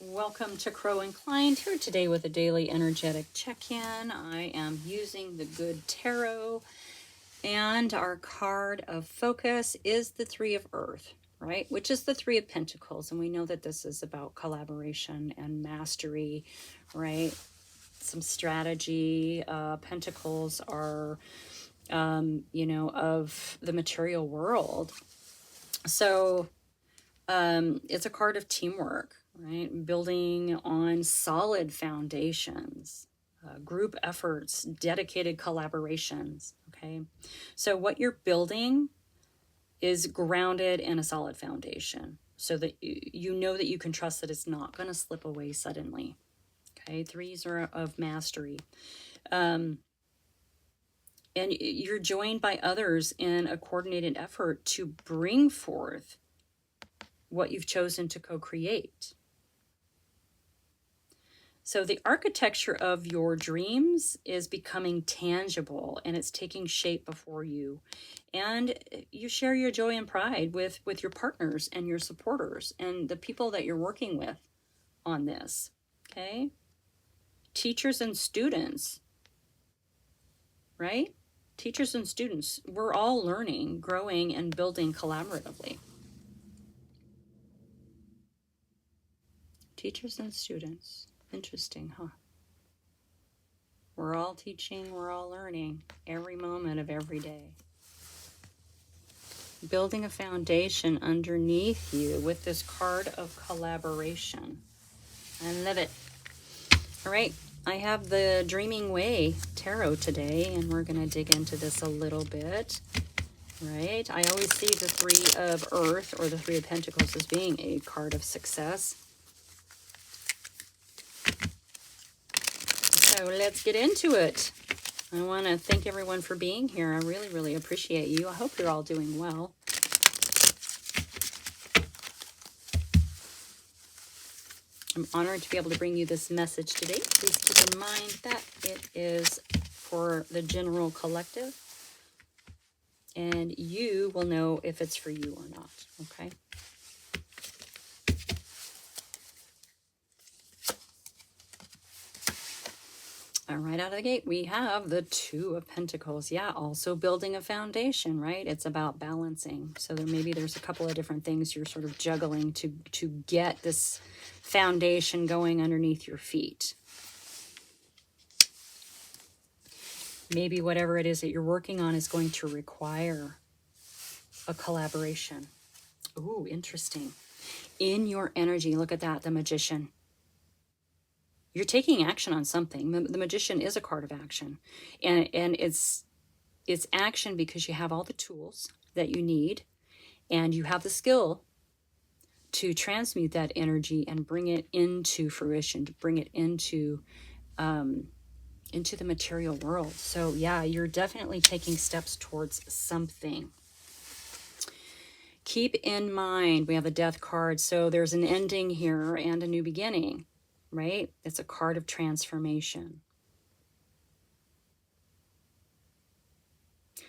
Welcome to Crow Inclined, here today with a daily energetic check-in. I am using the Good Tarot, and our card of focus is the Three of Earth, right? Which is the Three of Pentacles, and we know that this is about collaboration and mastery, right? Some strategy. Pentacles are, of the material world. So it's a card of teamwork, right? Building on solid foundations, group efforts, dedicated collaborations. Okay. So what you're building is grounded in a solid foundation so that you know that you can trust that it's not going to slip away suddenly. Okay. Threes are of mastery. And you're joined by others in a coordinated effort to bring forth what you've chosen to co-create. So the architecture of your dreams is becoming tangible, and it's taking shape before you. And you share your joy and pride with your partners and your supporters and the people that you're working with on this. Okay? Teachers and students, right? Teachers and students, we're all learning, growing, and building collaboratively. Teachers and students. Interesting, huh? We're all teaching, we're all learning every moment of every day. Building a foundation underneath you with this card of collaboration. I love it. All right, I have the Dreaming Way Tarot today, and we're going to dig into this a little bit. Right? I always see the Three of Earth or the Three of Pentacles as being a card of success. So let's get into it. I want to thank everyone for being here. I really, really appreciate you. I hope you're all doing well. I'm honored to be able to bring you this message today. Please keep in mind that it is for the general collective, and you will know if it's for you or not, okay? All right, out of the gate, we have the Two of Pentacles. Yeah, also building a foundation, right? It's about balancing. So there's a couple of different things you're sort of juggling to get this foundation going underneath your feet. Maybe whatever it is that you're working on is going to require a collaboration. Ooh, interesting. In your energy, look at that, the Magician. You're taking action on something. The Magician is a card of action. And it's action because you have all the tools that you need, and you have the skill to transmute that energy and bring it into fruition, to bring it into the material world. So yeah, you're definitely taking steps towards something. Keep in mind, we have the Death card. So there's an ending here and a new beginning, right? It's a card of transformation.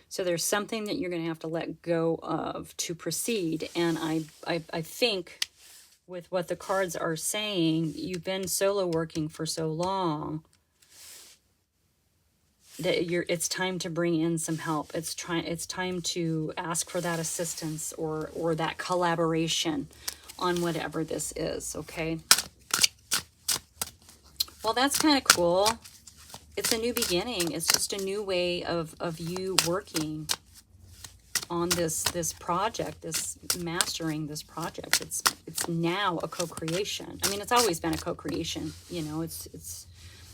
So there's something that you're going to have to let go of to proceed. And I think with what the cards are saying, you've been solo working for so long that it's time to bring in some help. It's time to ask for that assistance or that collaboration on whatever this is, okay? Well, that's kind of cool. It's a new beginning. It's just a new way of you working on this project, this mastering this project. It's now a co-creation. I mean, it's always been a co-creation, it's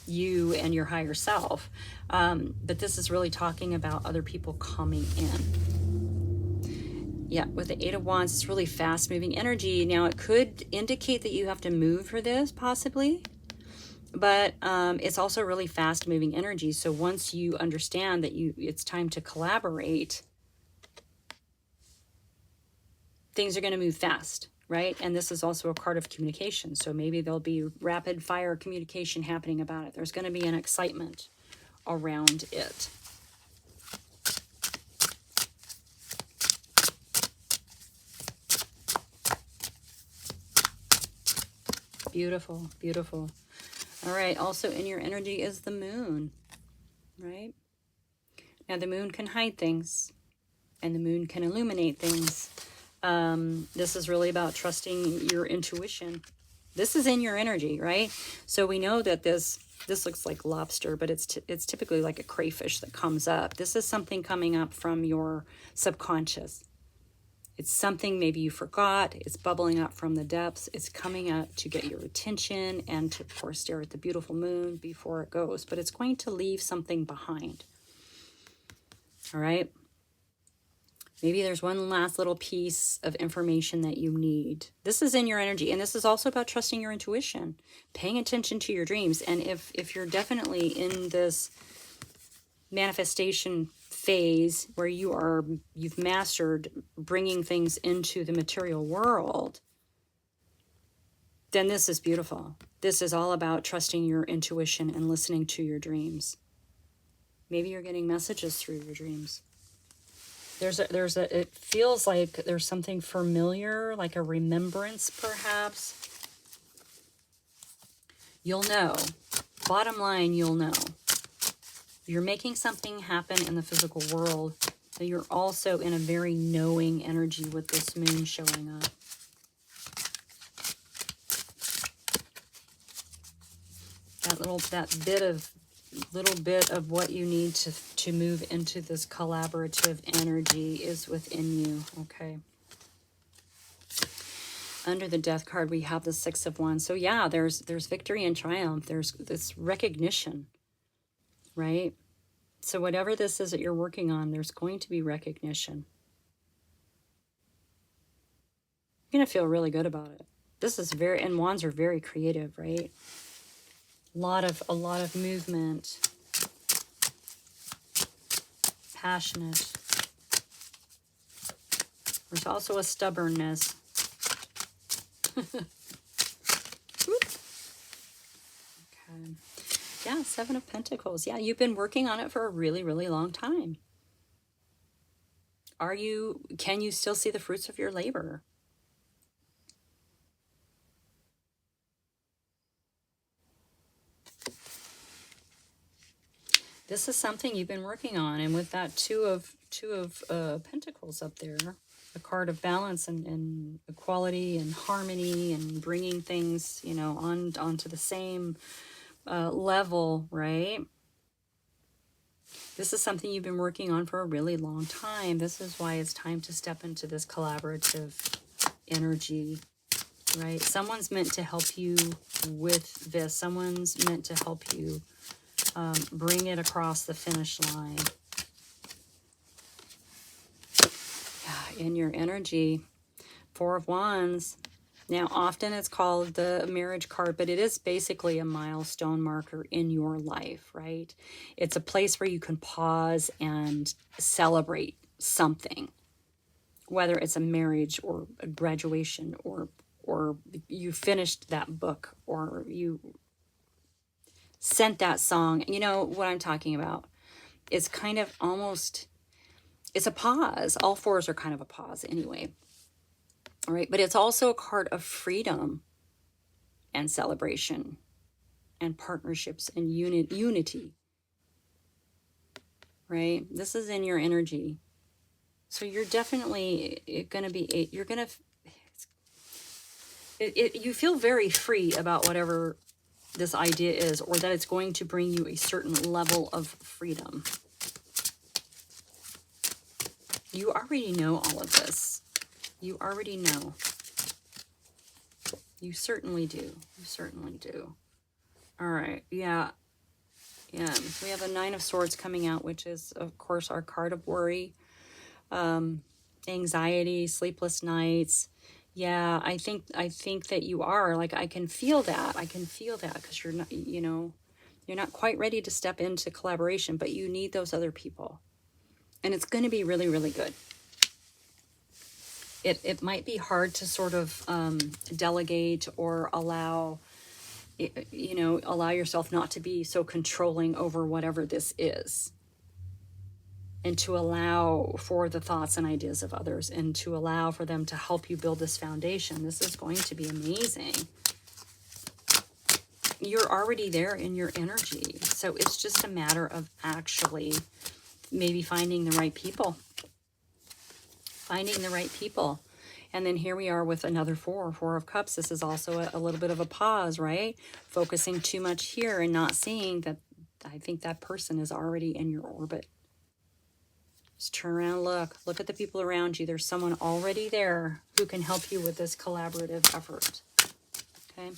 you and your higher self. But this is really talking about other people coming in. Yeah, with the Eight of Wands, it's really fast-moving energy. Now, it could indicate that you have to move for this, possibly. But it's also really fast-moving energy. So once you understand that it's time to collaborate, things are going to move fast, right? And this is also a card of communication. So maybe there'll be rapid fire communication happening about it. There's going to be an excitement around it. Beautiful, beautiful. All right, also in your energy is the moon, right? Now the moon can hide things and the moon can illuminate things. This is really about trusting your intuition. This is in your energy, right? So we know that this looks like lobster, but it's typically like a crayfish that comes up. This is something coming up from your subconscious. It's something maybe you forgot. It's bubbling up from the depths. It's coming up to get your attention and to, of course, stare at the beautiful moon before it goes. But it's going to leave something behind. All right? Maybe there's one last little piece of information that you need. This is in your energy. And this is also about trusting your intuition, paying attention to your dreams. And if you're definitely in this manifestation phase where you've mastered bringing things into the material world, then this is beautiful. This is all about trusting your intuition and listening to your dreams. Maybe you're getting messages through your dreams. It feels like there's something familiar, like a remembrance perhaps. You'll know. Bottom line, you'll know. You're making something happen in the physical world, but you're also in a very knowing energy with this moon showing up. That little bit of what you need to move into this collaborative energy is within you. Okay. Under the Death card, we have the Six of Wands. So yeah, there's victory and triumph. There's this recognition, right? So whatever this is that you're working on, there's going to be recognition. You're going to feel really good about it. This is and wands are very creative, right? A lot of movement, passionate. There's also a stubbornness. Okay. Yeah, Seven of Pentacles. Yeah, you've been working on it for a really, really long time. Can you still see the fruits of your labor? This is something you've been working on, and with that two of Pentacles up there, a card of balance and equality and harmony and bringing things, onto the same level, right? This is something you've been working on for a really long time. This is why it's time to step into this collaborative energy, right? Someone's meant to help you with this. Someone's meant to help you bring it across the finish line. Yeah, in your energy, Four of Wands. Now, often it's called the marriage card, but it is basically a milestone marker in your life, right? It's a place where you can pause and celebrate something, whether it's a marriage or a graduation or you finished that book or you sent that song. You know what I'm talking about. It's kind of almost, it's a pause. All fours are kind of a pause anyway. All right, but it's also a card of freedom and celebration and partnerships and unity, right? This is in your energy. So you're definitely going to be, you're going to, you feel very free about whatever this idea is, or that it's going to bring you a certain level of freedom. You already know all of this. You already know. You certainly do. You certainly do. All right. Yeah. Yeah. We have a Nine of Swords coming out, which is, of course, our card of worry, anxiety, sleepless nights. Yeah, I think that you are. Like, I can feel that. I can feel that because you're not, you're not quite ready to step into collaboration, but you need those other people. And it's going to be really, really good. It might be hard to sort of delegate or allow yourself not to be so controlling over whatever this is. And to allow for the thoughts and ideas of others and to allow for them to help you build this foundation. This is going to be amazing. you're already there in your energy. So it's just a matter of actually maybe finding the right people. Finding the right people. And then here we are with another Four of Cups. This is also a little bit of a pause, right? Focusing too much here and not seeing that I think that person is already in your orbit. Just turn around, look at the people around you. There's someone already there who can help you with this collaborative effort. Okay?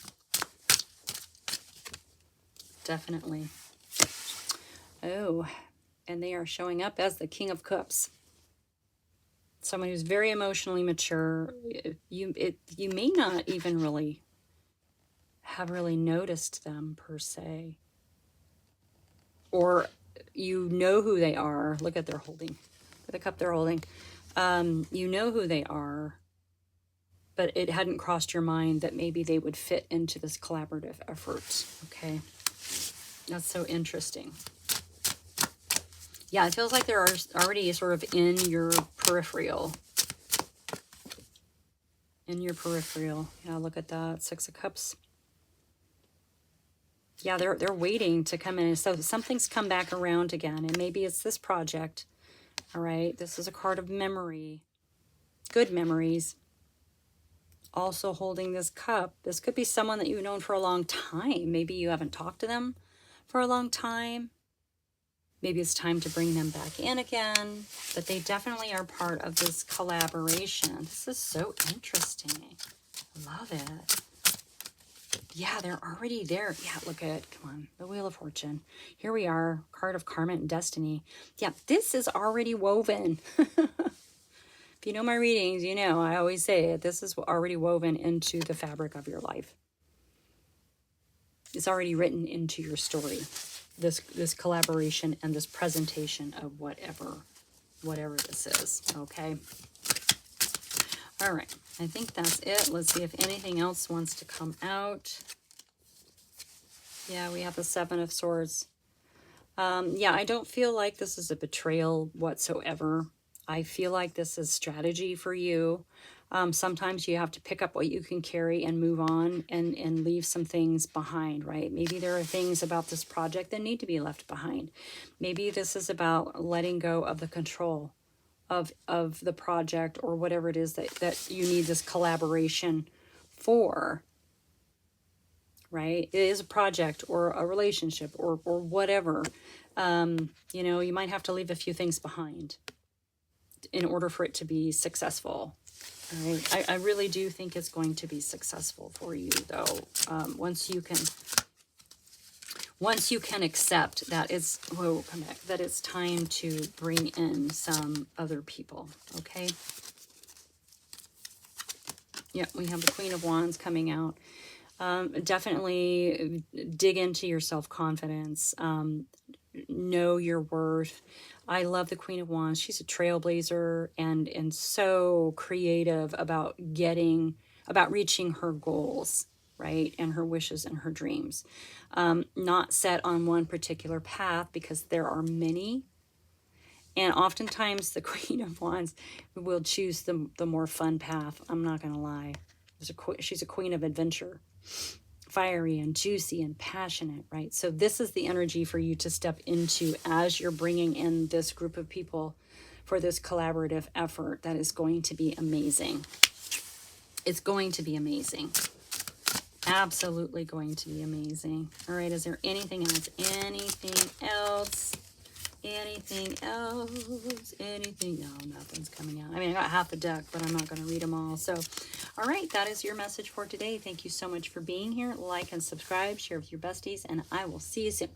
Definitely. Oh, and they are showing up as the King of Cups. Someone who's very emotionally mature. You may not even really have noticed them per se, or you know who they are. Look at their holding. Look at the cup they're holding. You know who they are, but it hadn't crossed your mind that maybe they would fit into this collaborative effort. Okay, that's so interesting. Yeah, it feels like they're already sort of in your peripheral. In your peripheral. Yeah, look at that. Six of Cups. Yeah, they're waiting to come in. So something's come back around again. And maybe it's this project. All right. This is a card of memory. Good memories. Also holding this cup. This could be someone that you've known for a long time. Maybe you haven't talked to them for a long time. Maybe it's time to bring them back in again. But they definitely are part of this collaboration. This is so interesting. I love it. Yeah, they're already there. Yeah, look at it. Come on. The Wheel of Fortune. Here we are. Card of Karma and Destiny. Yeah, this is already woven. If you know my readings, you know I always say it. This is already woven into the fabric of your life. It's already written into your story. This collaboration and this presentation of whatever this is. Okay. All right. I think that's it. Let's see if anything else wants to come out. Yeah, we have the Seven of Swords. Yeah, I don't feel like this is a betrayal whatsoever. I feel like this is strategy for you. Sometimes you have to pick up what you can carry and move on and leave some things behind, right? Maybe there are things about this project that need to be left behind. Maybe this is about letting go of the control of the project or whatever it is that you need this collaboration for, right? It is a project or a relationship or whatever. You know, you might have to leave a few things behind in order for it to be successful. All right. I really do think it's going to be successful for you, though. Once you can accept that it's, whoa, come back, that it's time to bring in some other people. Okay. Yeah, we have the Queen of Wands coming out. Definitely dig into your self-confidence. Know your worth. I love the Queen of Wands. She's a trailblazer and so creative about reaching her goals, right? And her wishes and her dreams. Not set on one particular path because there are many. And oftentimes the Queen of Wands will choose the more fun path. I'm not going to lie. She's a queen of adventure. Fiery and juicy and passionate, right? So this is the energy for you to step into as you're bringing in this group of people for this collaborative effort that is going to be amazing. It's going to be amazing. Absolutely going to be amazing. All right, is there anything else? Anything else? Anything else? Anything? No, nothing's coming out. I mean, I got half the deck, but I'm not going to read them all. So, all right, that is your message for today. Thank you so much for being here. Like and subscribe, share with your besties, and I will see you soon.